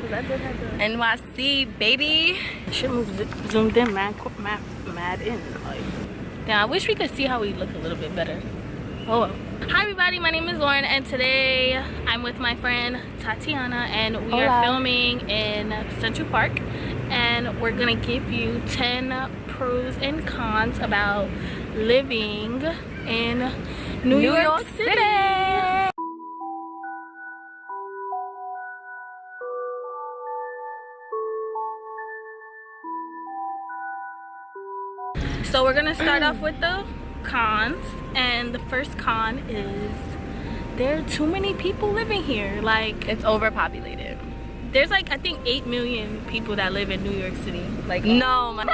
because I did have the NYC, baby. shit zoomed in, mad in. Like, damn, I wish we could see how we look a little bit better. Oh well. Hi everybody, my name is Lauryn, and today I'm with my friend Tatiana, and we are filming in Central Park, and we're gonna give you 10 pros and cons about living in New York City. So we're gonna start off with the cons, and the first con is there are too many people living here. Like, It's overpopulated. there's like, I think 8 million people that live in New York City. Like, No, man.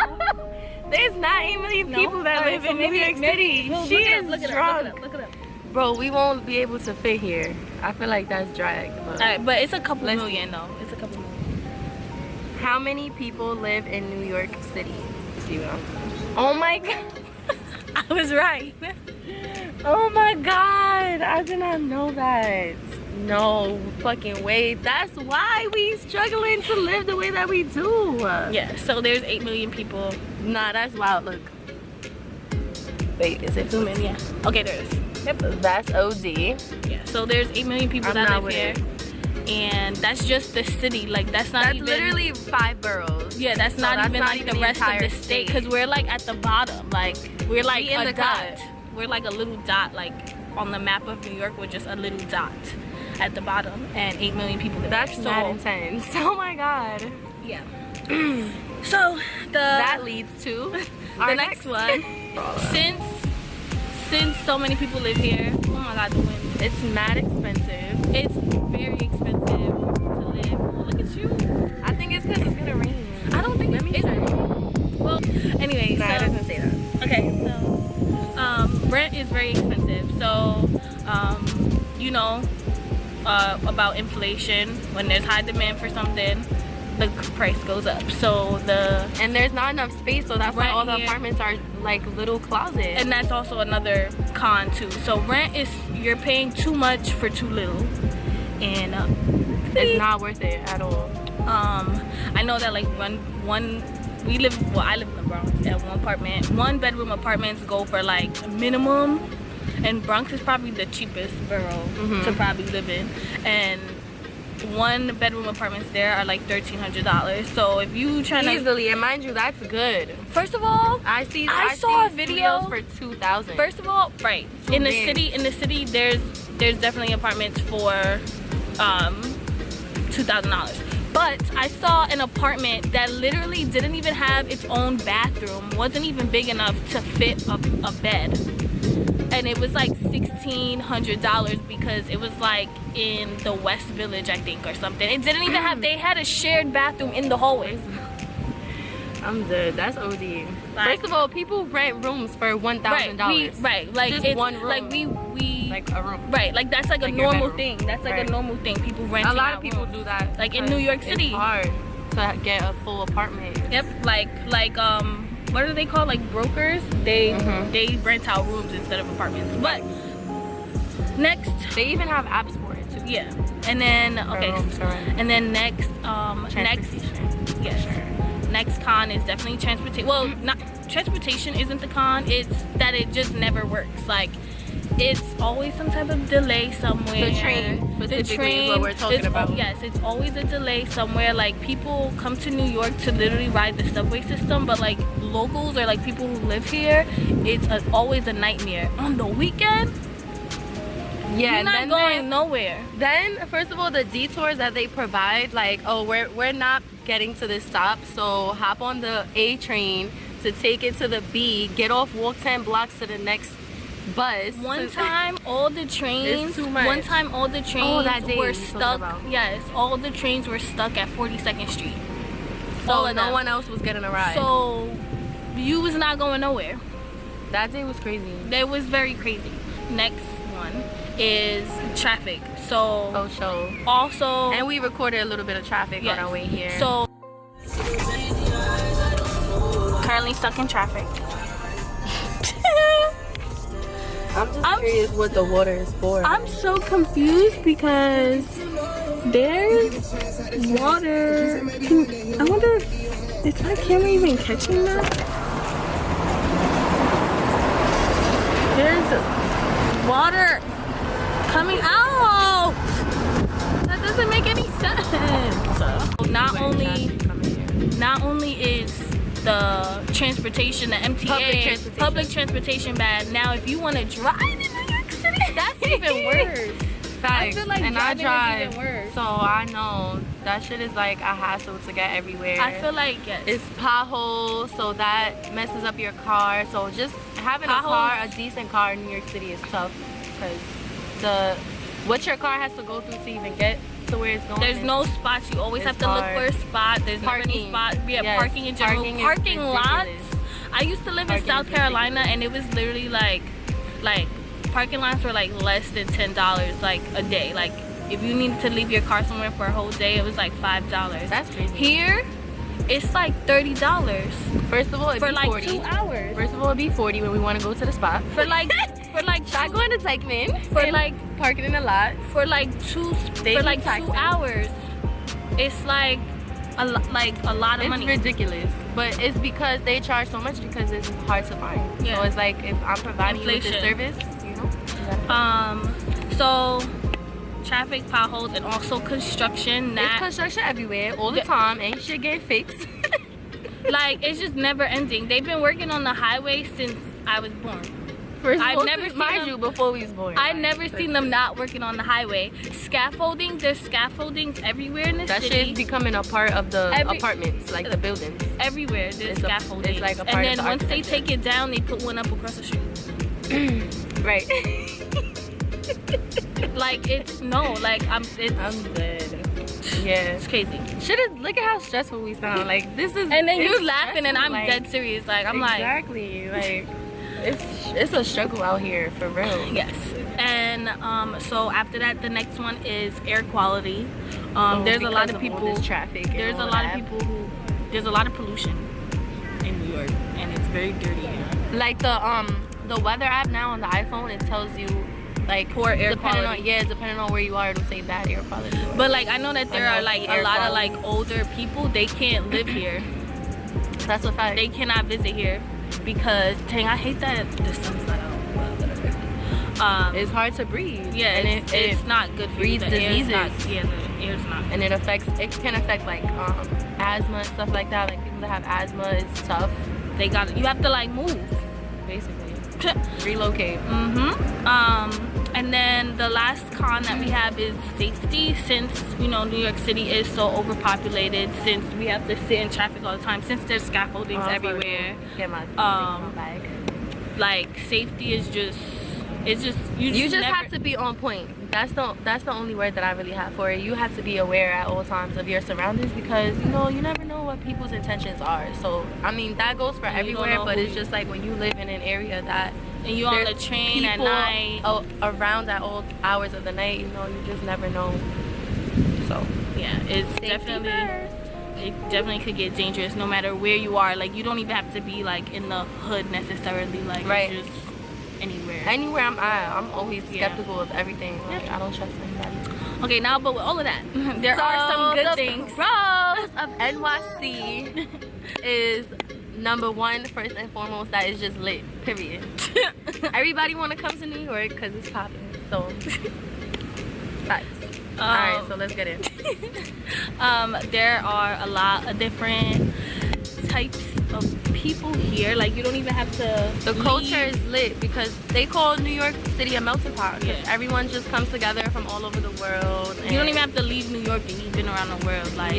There's not 8 million people that live in New York City. She is drunk. Look it up. Bro, we won't be able to fit here. I feel like that's drag. Alright, but it's a couple million though. It's a couple million. How many people live in New York City? See what I'm saying? Oh my god. I was right. Oh my god. I did not know that. No fucking way. That's why we struggling to live the way that we do. Yeah, so there's 8 million people. Nah, that's wild. Look. Wait, is it Zoom in, yeah. Okay, there it is. Yep, that's OD. Yeah, so there's 8 million people that live here. And that's just the city. Like, that's even literally 5 boroughs. Yeah, that's not even like the rest of the state, because we're like at the bottom. Like, we're like a dot. We're like a little dot, like on the map of New York. We're just a little dot at the bottom, and 8 million people live there. That's so intense. Oh my god. Yeah. So that leads to the next one. Since so many people live here, oh my god, the wind. It's mad expensive. It's very expensive to live. Oh, look at you. I think it's because it's gonna rain. I don't think it's well, anyway, nah, it doesn't say that. Okay, so rent is very expensive. So you know about inflation. When there's high demand for something, the price goes up. So and there's not enough space, so that's why all the apartments are like little closets. And that's also another con too. So rent is, you're paying too much for too little, and it's not worth it at all. I know that like I live in the Bronx, at one bedroom apartments go for like minimum, and Bronx is probably the cheapest borough to probably live in, and 1 bedroom apartments there are like $1,300. So if you trying easily, and mind you, that's good. First of all, I saw a video for 2,000. First of all, right, in the city there's definitely apartments for $2,000. But I saw an apartment that literally didn't even have its own bathroom, wasn't even big enough to fit a bed. And it was like $1,600 because it was like in the West Village, I think, or something. It didn't even have, they had a shared bathroom in the hallways. I'm dead. That's OD. Like, first of all, people rent rooms for $1,000. Right, like just it's one room. Like we like a room. Right, like that's like a normal thing. That's like a normal thing. People rent. A lot of people do that. Like in New York City. It's hard to get a full apartment. Yep, like what are they called? Like brokers. They rent out rooms instead of apartments. But next, they even have apps for it too. Yeah, and then and then next next con is definitely transportation. Well, not transportation isn't the con. It's that it just never works. Like, it's always some type of delay somewhere. The train specifically is what we're talking about. Yes, it's always a delay somewhere. Like, people come to New York to literally ride the subway system, but like locals or like people who live here, it's always a nightmare. On the weekend, yeah, you're not going nowhere. Then, first of all, the detours that they provide, like, oh, we're not getting to this stop, so hop on the A train to take it to the B, get off, walk 10 blocks to the next bus. One time all the trains too much. One time all the trains that day were stuck. Yes, all the trains were stuck at 42nd Street. So no one else was getting a ride. So you was not going nowhere. That day was crazy. That was very crazy. Next one is traffic. So also, and we recorded a little bit of traffic on our way here. So currently stuck in traffic. I'm just curious what the water is for. I'm so confused because There's water. I wonder, is my camera even catching that? There's water coming out. That doesn't make any sense. Not only is the transportation, the MTA, public transportation bad. Now, if you want to drive in New York City, that's even worse. Facts. I feel like and I drive, is even worse. so I know that shit is like a hassle to get everywhere. I feel like, yes. It's potholes, so that messes up your car. So just having a decent car in New York City is tough, because what your car has to go through to even get to where it's going. There's no spots. You always have to look for a spot. There's never any spot. Yeah, yes. Parking in general. Parking lots. I used to live in South Carolina, and it was literally like parking lots were like less than $10 like a day. Like if you needed to leave your car somewhere for a whole day, it was like $5. That's crazy. Here, it's like $30. First of all, it'd for be like 40. 2 hours. First of all, it'd be 40 when we want to go to the spot. For like not going to Techman. For like parking in a lot. For like 2 hours. It's like a lot of money. It's ridiculous, but it's because they charge so much because it's hard to find. Yeah. So it's like if I'm providing you with this service, you know. So traffic, potholes, and also construction. There's construction everywhere all the time. Ain't shit getting fixed. Like it's just never ending. They've been working on the highway since I was born. I've never seen them before we was born. I've never seen them not working on the highway. Scaffolding, there's scaffoldings everywhere in the city. That shit is becoming a part of the apartments, like the buildings. Everywhere there's scaffolding. It's like a part and then of the once they take it down, they put one up across the street. Right. Like I'm dead. Yeah, it's crazy. Shit is, look at how stressful we sound. Like this is. And then you laughing and I'm dead serious. Like I'm exactly like. It's a struggle out here for real. Yes. And so after that, the next one is air quality. There's a lot of people. Traffic. There's a lot of people who. There's a lot of pollution in New York, and it's very dirty here. Like the weather app now on the iPhone, it tells you like poor air quality. Depending on where you are, it'll say bad air quality. But like I know that there are like a lot of like older people. They can't live here. That's a fact. They cannot visit here. Because dang, I hate that the sun's not out, but whatever. It's hard to breathe. Yeah, and it's not good for you. The diseases. The air's not. And it can affect like asthma and stuff like that. Like people that have asthma, it's tough. You have to like move, basically. Relocate. And then the last con that we have is safety, since you know New York City is so overpopulated, since we have to sit in traffic all the time, since there's scaffoldings everywhere. Get my bag. Like safety is just you just have to be on point. That's the only word that I really have for it. You have to be aware at all times of your surroundings, because you know you never know what people's intentions are. So I mean that goes for everywhere, but it's just like when you live in an area that and you on the train at night around at all hours of the night, you know, you just never know. So yeah, it's definitely could get dangerous no matter where you are. Like you don't even have to be like in the hood necessarily, like just anywhere I'm at. I'm always skeptical of everything. Like I don't trust anybody. Okay, now but with all of that, there are some good things. Pros of NYC is number one, first and foremost, that is just lit, period. Everybody want to come to New York because it's popping. So facts. Alright, so let's get it. There are a lot of different types of people here. Like you don't even have to the culture is lit because they call New York City a melting pot, because everyone just comes together from all over the world. You don't even have to leave New York and you've been around the world. Like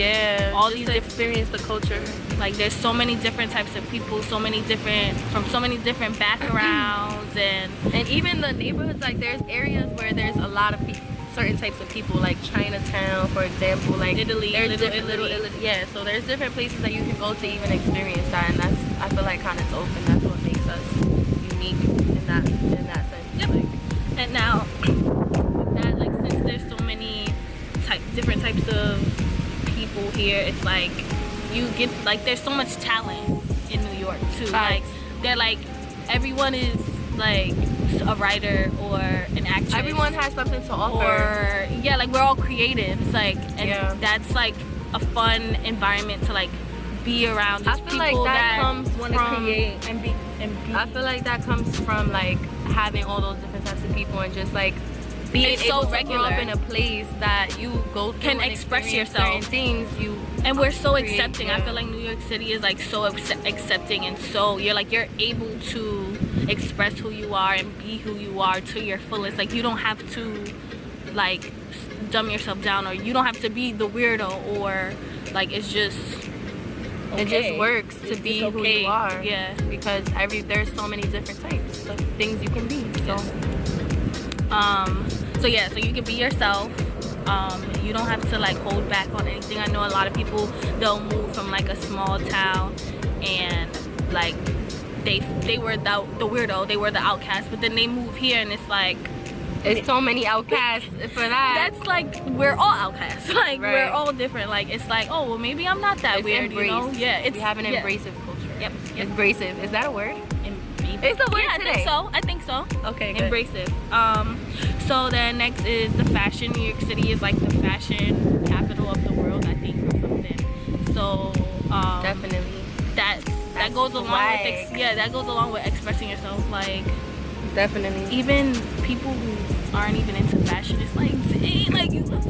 all these to experience the culture. Like there's so many different types of people, from so many different backgrounds, and even the neighborhoods. Like there's areas where there's a lot of people, certain types of people, like Chinatown, for example, like Italy. Yeah, so there's different places that you can go to even experience that, and that's, I feel like, kind of open. That's what makes us unique in that sense. Yep. Like, and now with that, like since there's so many different types of people here, it's like you get like there's so much talent in New York too. Like they're like everyone is like a writer or an actress. Everyone has something to offer. Or yeah, like we're all creatives, like, and that's like a fun environment to like be around. Just I feel like that comes want to from create and be. I feel like that comes from like having all those different types of people and just like being able to grow up in a place that you go through can and express yourself. certain things And we're so create, accepting. I feel like New York City is like so accepting, and so you're able to express who you are and be who you are to your fullest. Like you don't have to like dumb yourself down, or you don't have to be the weirdo, or like it's just it just works to be who you are. Yeah, because there's so many different types of things you can be. So so yeah, so you can be yourself. You don't have to like hold back on anything. I know a lot of people, they'll move from like a small town and like they were the weirdo, they were the outcast, but then they move here and it's like it's so many outcasts for that. That's like we're all outcasts. Like we're all different. Like it's like, oh well, maybe I'm not that weird. Embraced. You know? Yeah, we have an embracive culture. Yep. Embracive. Is that a word? It's a word today. I think so. Okay, good. Embracive. So then next is the fashion. New York City is like the fashion capital of the world, I think, or something. So definitely. That goes along with that goes along with expressing yourself. Like definitely. Even people who aren't even into fashion, it's like, dang, like you look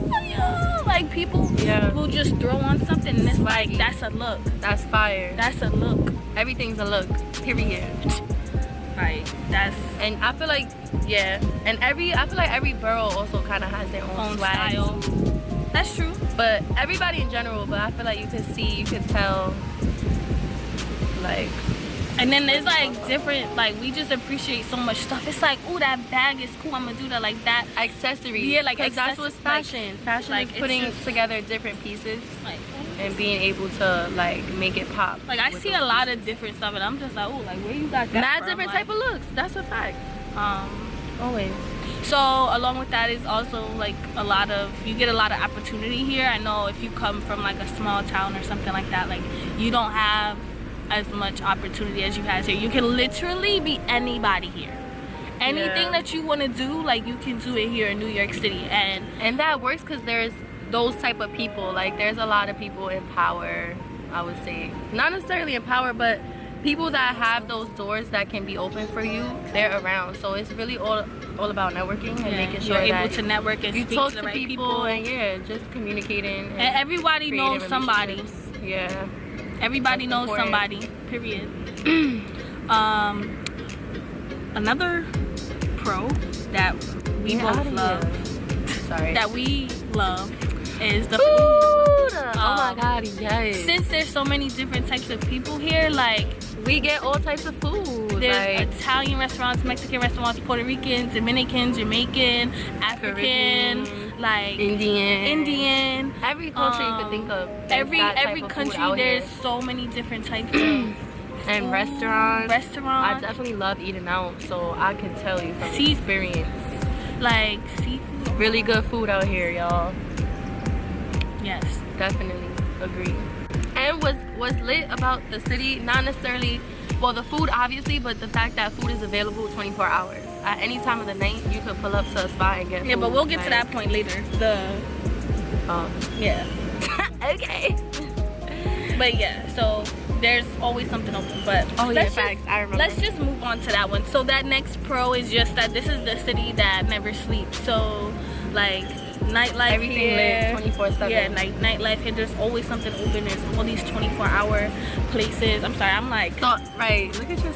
fire. Like people who just throw on something and it's like that's a look. That's fire. That's a look. Everything's a look. Period. Right. And I feel like and I feel like every borough also kind of has their own swag style. That's true. But everybody in general. But I feel like you can tell. Like. And then there's like different, like we just appreciate so much stuff. It's like, oh, that bag is cool, I'm gonna do that, like that. Accessories. Yeah, like that's what's fashion. Fashion like, is putting together different pieces and being able to like make it pop. Like I see a lot of different stuff and I'm just like, oh, like where you got that mad from? Different type of looks. That's a fact. Always. So along with that is also like you get a lot of opportunity here. I know if you come from like a small town or something like that, like you don't have as much opportunity as you have here. You can literally be anybody here. Anything that you want to do, like you can do it here in New York City, and that works because there's those type of people. Like there's a lot of people in power, I would say, not necessarily in power, but people that have those doors that can be open for you, they're around. So it's really all about networking and making sure you're able that to network and you speak talk to the to right people and just communicating and everybody knows somebody. Everybody knows somebody, period. Another pro that we both love, that we love, is the food. Oh my god, yes. Since there's so many different types of people here, like we get all types of food. There's like Italian restaurants, Mexican restaurants, Puerto Rican, Dominican, Jamaican, African, Caribbean, like Indian. Every culture you could think of. Every country, there's so many different types of and restaurants. I definitely love eating out, so I can tell you from experience. Like seafood. Really good food out here, y'all. Yes. Definitely agree. And what's lit about the city, not necessarily, well, the food obviously, but the fact that food is available 24 hours. At any time of the night, you could pull up to a spot and get food. Yeah, but we'll get to that point later. Yeah. Okay. But yeah, so there's always something open. But facts. I remember. Let's just move on to that one. So that next pro is just that this is the city that never sleeps. So like nightlife, everything here, lives 24/7. Yeah, nightlife here. There's always something open. There's all these 24-hour places. I'm sorry, I'm like. So, right. Look at your.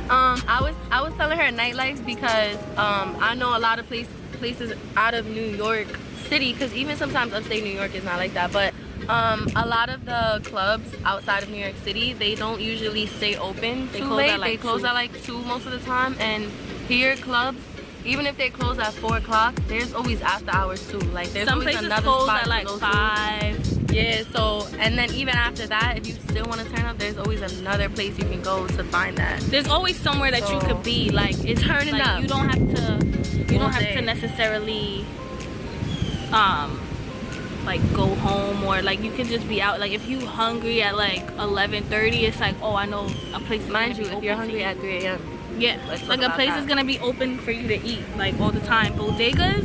I was telling her nightlife because I know a lot of places out of New York City, because even sometimes upstate New York is not like that, but a lot of the clubs outside of New York City, they don't usually stay open too late. They close at like 2 most of the time, and here clubs, even if they close at 4 o'clock, there's always after hours too. Like there's some always places another close spot at like to go 5. To. Yeah, so and then even after that, if you still want to turn up, there's always another place you can go to find that. There's always somewhere that you could be. Like it's turning up. You don't have to. You don't have to necessarily. Like go home, or like you can just be out. Like if you hungry at like 11:30, it's like, oh, I know a place. Mind you, if you're hungry at 3 a.m. Yeah, like a place is gonna be open for you to eat like all the time. Bodegas,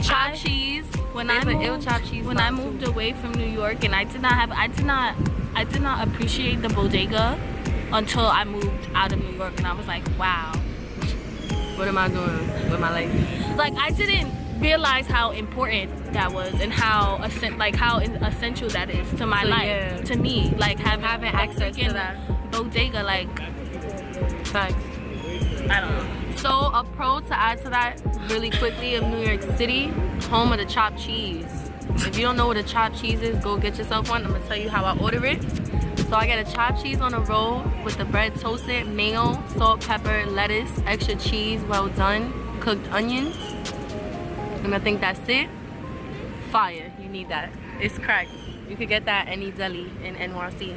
chopped cheese. When I moved away from New York, and I did not appreciate the bodega until I moved out of New York, and I was like, wow, what am I doing with my life? Like, I didn't realize how important that was and how essential that is to my life, to me, like having access to that bodega, like facts. I don't know. So a pro to add to that really quickly of New York City, home of the chopped cheese. If you don't know what a chopped cheese is, go get yourself one. I'm gonna tell you how I order it. So I get a chopped cheese on a roll with the bread toasted, mayo, salt, pepper, lettuce, extra cheese, well done, cooked onions. And I think that's it. Fire, you need that. It's crack. You could get that at any deli in NYC.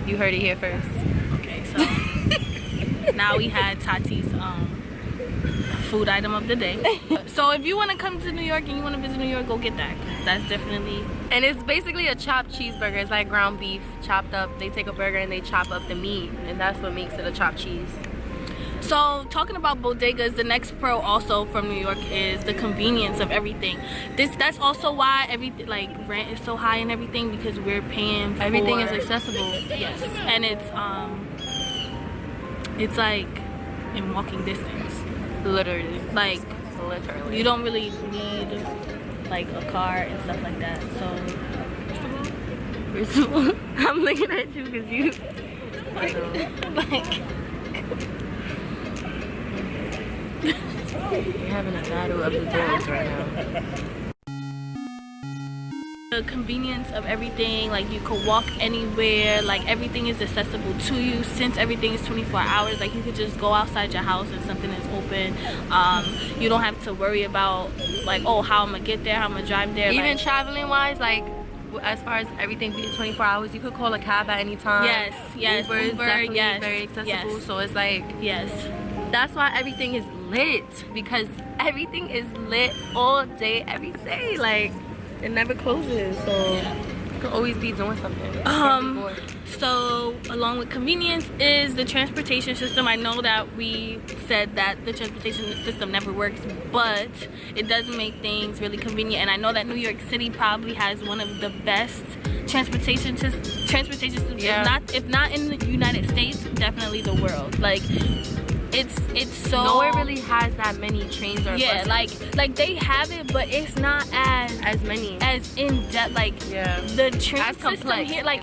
You heard it here first. Okay, so now we had Tati's food item of the day. So if you want to come to New York and you want to visit New York, go get that. That's definitely. And it's basically a chopped cheeseburger. It's like ground beef chopped up. They take a burger and they chop up the meat, and that's what makes it a chopped cheese. So talking about bodegas, the next pro also from New York is the convenience of everything. That's also why everything, like rent is so high and everything, because we're paying for everything is accessible. Yes, and it's like in walking distance. Literally. Like literally. You don't really need like a car and stuff like that. So first of all, I'm looking at you because you like you're having a battle of the dogs right now. The convenience of everything, like you could walk anywhere, like everything is accessible to you. Since everything is 24 hours, like you could just go outside your house and something is open. You don't have to worry about like, oh, how I'm gonna get there, how I'm gonna drive there. Even like, traveling wise, like as far as everything being 24 hours, you could call a cab at any time. Yes, Uber is definitely yes, very accessible. yes. So it's like, yes, that's why everything is lit, because everything is lit all day, every day. Like it never closes, so you could always be doing something. So along with convenience is the transportation system. I know that we said that the transportation system never works, but it does make things really convenient. And I know that New York City probably has one of the best transportation systems. Yeah. If not in the United States, definitely the world. Like it's so nowhere really has that many trains or buses. like they have it, but it's not as many, as in depth. Like the train system here, like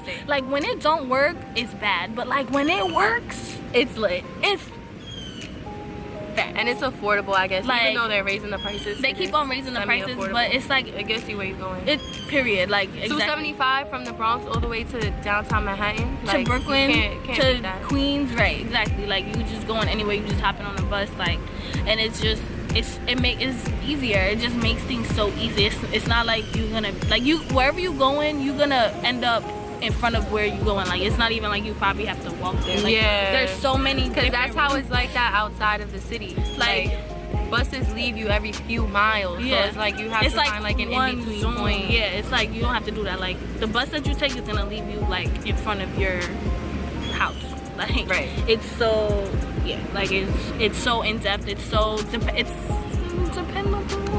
when it don't work, it's bad, but like when it works, it's lit. It's fast. And it's affordable, I guess. Like, even though they're raising the prices, they keep on raising the prices, but it's like it gets you where you're going. It period. Like exactly. $275 from the Bronx all the way to downtown Manhattan, to like, Brooklyn, can't to Queens, right? Exactly. Like you just going anywhere, you just hopping on a bus, like, and it's just it's easier. It just makes things so easy. It's not like you're gonna wherever you going, you're gonna end up in front of where you going. Like it's not even like you probably have to walk there. Like, there's so many, because that's how it's like that outside of the city. Like buses leave you every few miles, so it's like you have to find like an in-between point. Yeah, it's like you don't have to do that. Like the bus that you take is gonna leave you like in front of your house. Like it's so like it's so in-depth. It's so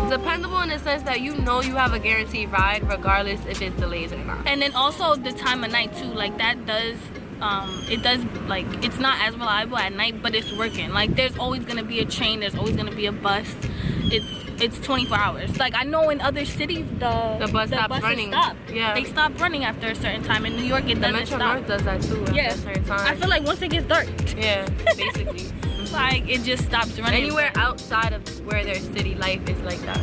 dependable in the sense that you know you have a guaranteed ride regardless if it's delays or not. And then also the time of night too, like that does it does, like it's not as reliable at night, but it's working. Like there's always gonna be a train, there's always gonna be a bus. It's 24 hours. Like I know in other cities the bus stops running. They stop running after a certain time. In New York it doesn't stop. The Metro North does that too after a certain time. I feel like once it gets dark. Yeah, basically. Like it just stops running. Anywhere outside of where their city life is like that.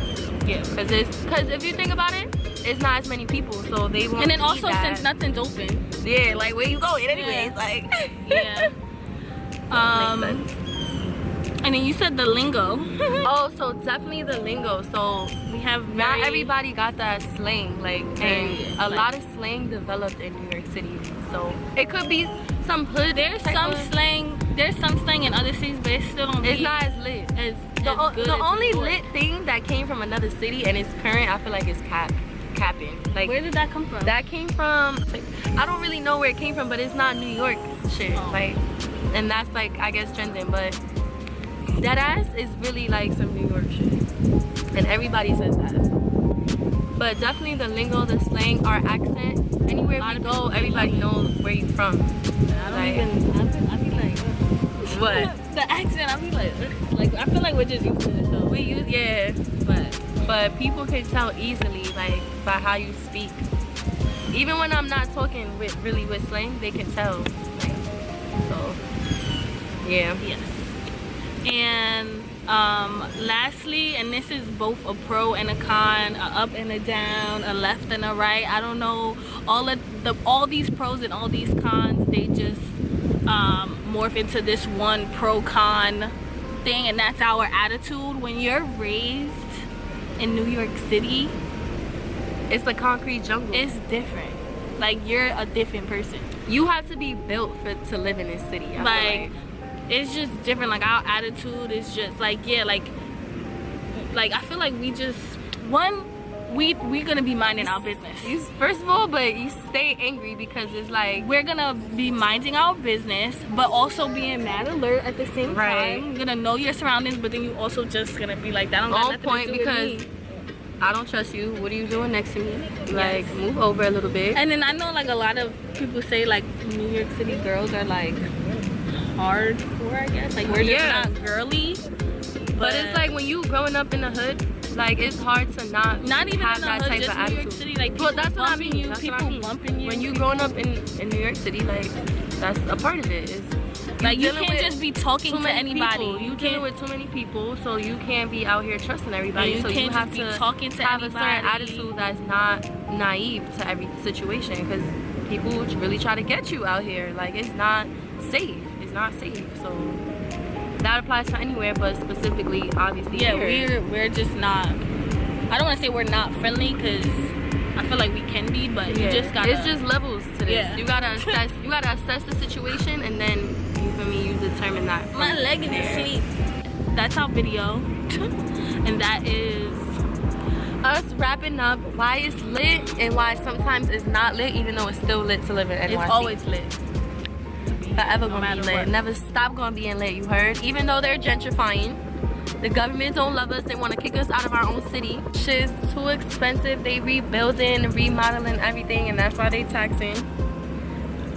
Yeah, because if you think about it, it's not as many people, so they won't. And then also since nothing's open. Yeah, like where you going anyways? Like Makes sense. And then you said the lingo. Oh, so definitely the lingo. So we have not everybody got that slang, like, and a lot of slang developed in New York City. So it could be some hood. There's some slang in other cities, but it still don't. It's not as lit. The only lit thing that came from another city and it's current, I feel like, is capping. Like, where did that come from? That came from, like, I don't really know where it came from, but it's not New York shit. Like and that's like, I guess, trending. But deadass is really like some New York shit, and everybody says that. But definitely the lingo, the slang, our accent, anywhere we go, everybody knows where you from. I be like, what? The accent, I be like I feel like we're just used to it though. We use, yeah, but people can tell easily, like, by how you speak. Even when I'm not talking with slang, they can tell. Like, so, yeah. Yes. And lastly, and this is both a pro and a con, a up and a down, a left and a right. I don't know, all these pros and all these cons, they just morph into this one pro con thing, and that's our attitude. When you're raised in New York City, it's a concrete jungle. It's different. Like, you're a different person. You have to be built to live in this city. Like, it's just different. Like, our attitude is just like, yeah, like I feel like we just, we're gonna be minding our business. First of all, but you stay angry because it's like, we're gonna be minding our business, but also being mad alert at the same time. You're gonna know your surroundings, but then you also just gonna be like, that don't got nothing point to do because with me. I don't trust you. What are you doing next to me? Like, yes. Move over a little bit. And then I know, like, a lot of people say, like, New York City girls are, like, hardcore, I guess. Like, we're just not girly. But it's like, when you growing up in the hood, like, it's hard to not even have in the that hood, type just of New attitude. York City, like, people that's what I mean. That's people what I mean. Bumping you. When you growing up in New York City, like, that's a part of it. Is like, you can't just be talking to anybody. You dealing with too many people, so you can't be out here trusting everybody. You so can't you have just to be talking to have anybody. A certain attitude that's not naive to every situation, because people really try to get you out here. Like, it's not safe. It's not safe. So that applies to anywhere, but specifically, obviously, here. we're just not. I don't want to say we're not friendly, because I feel like we can be, but you just gotta. It's just levels to this. Yeah. You gotta assess. You gotta assess the situation, and then you determine that. My leg in the shape. That's our video, and that is us wrapping up why it's lit and why sometimes it's not lit, even though it's still lit to live in NYC. It's always lit. Forever gonna be lit. What. Never stop gonna be lit. You heard? Even though they're gentrifying. The government don't love us. They want to kick us out of our own city. Shit's too expensive. They rebuilding, remodeling everything, and that's why they taxing.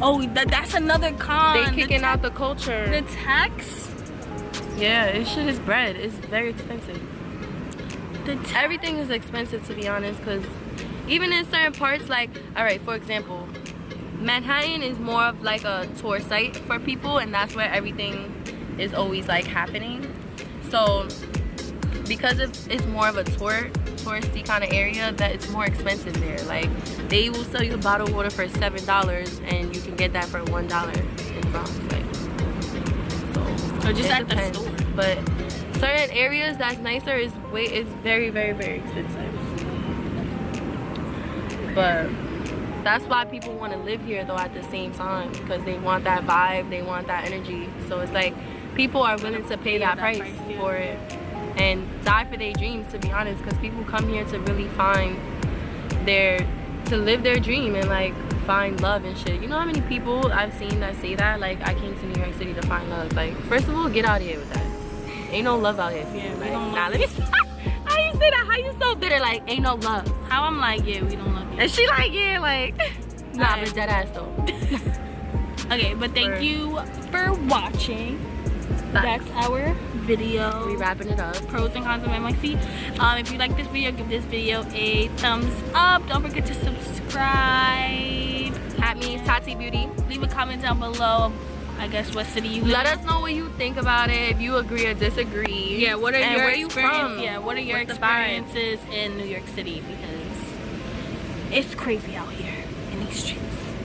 Oh, that's another con. They kicking out the culture. The tax? Yeah, this shit is bread. It's very expensive. Everything is expensive, to be honest, because even in certain parts, like, all right, for example, Manhattan is more of like a tour site for people, and that's where everything is always like happening. So because it's more of a touristy kind of area, that it's more expensive there. Like, they will sell you a bottle of water for $7 and you can get that for $1 in the Bronx. Like, so or just at the store. But certain areas that's nicer is very, very, very expensive. But that's why people want to live here though at the same time, because they want that vibe, they want that energy. So it's like, people are willing to pay that price for it and die for their dreams, to be honest, because people come here to really to live their dream and like find love and shit. You know how many people I've seen that say that, like, I came to New York City to find love? Like, first of all, get out of here with that. Ain't no love out here. Yeah, like, nah, let me stop. How you say that? How you so bitter? Like, ain't no love. How I'm like, yeah, we don't love you. And she like, yeah, like, nah, but dead ass though. Okay, but thank you for watching. That's our video. We wrapping it up. Pros and cons of NYC. If you like this video, give this video a thumbs up. Don't forget to subscribe. At me, Tatibeaty. Leave a comment down below. I guess what city you live in. Let us know what you think about it. If you agree or disagree. Yeah, what are your experiences? Yeah, what are your experiences in New York City? Because it's crazy out here in these streets.